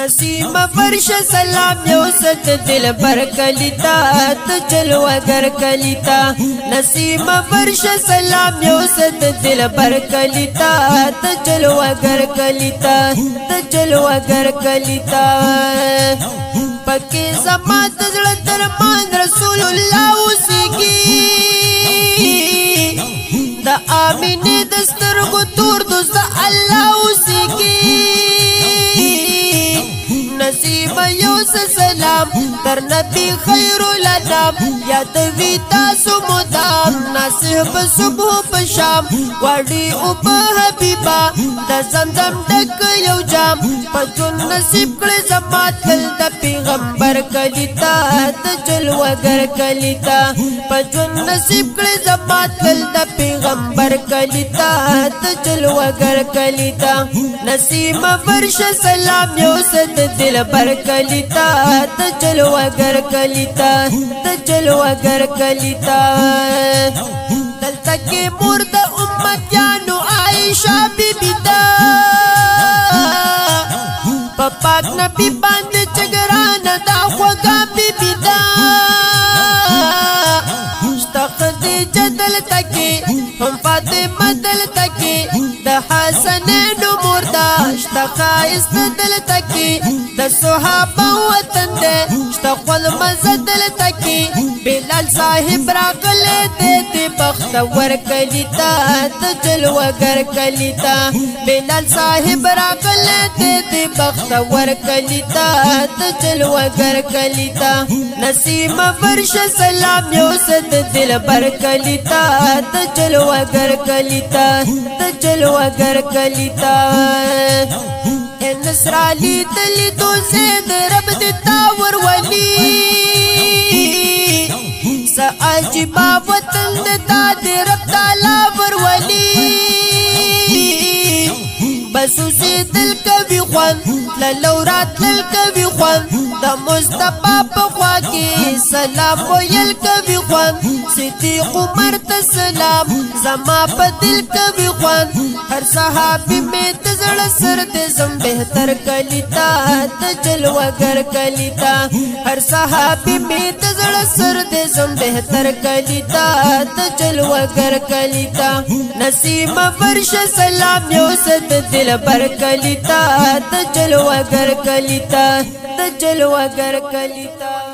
نسیم فرش سلام یوسد دل بر کلیتا تجلوگر کلیتا نسیم فرش سلام یوسد دل بر کلیتا تجلوگر کلیتا تجلوگر کلیتا پکی زما تزړه درمان رسول الله اوسېږي د امینې د سترګو تور دوست الله اوسېږي نصیب یوسف سلام در نبی خیر الانام یادوي تاسو مدام نصیب صبح پشام وړي او په حبیبا د زمزم ډک یو جام پجون نصیب کړي زمات تل د پیغمبر کلیتا د جلوگر کلیتا پجون نصیب کړي زمات تل د پیغمبر کلیتا د جلوگر کلیتا نسیم فرش سلام یوسف دل بر کلیتا تجلوگر کلیتا تجلوگر کلیتا دلتا کی مورد امتیانو عائشہ بی بی دا پاک نبی باند چگران دا خوگا بی بی دا شتا خدیجہ دلتا کی ہم فاطمہ دلتا کی دا حسنینو مردا شتا خائست دلتا کی دا صحابہ وطن دے شتا قول مزد دلتا کی بلال صاحب راقلے دے دے بختور کلیتا تجلوگر کلیتا بلال صاحب راقلے دے دے بختور کلیتا تجلوگر کلیتا نسیم فرش سلام یوسف دل بر کلیتا تجلوگر کلیتا تجلوگر کلیتا نصرالی دلی تو زید رب دیتا ورولی سا عجبا وطن دیتا دی رب تالا ورولی بسوسی دل کبی خوان للورات لل کبی خوان دا مصطفیٰ پخوا کی سلام ویل کبی خوان صدیق عمر تسلام زما پا دل کبی خوان ہر صحابی میں تزڑ سر دزم بہتر کلیتا تجلوگر کلیتا ہر صحابی میں تزڑ سر دزم بہتر کلیتا تجلوگر کلیتا نسیم فرش سلام یوسف دل بر کلیتا تجلوگر کلیتا تجلوگر کلیتا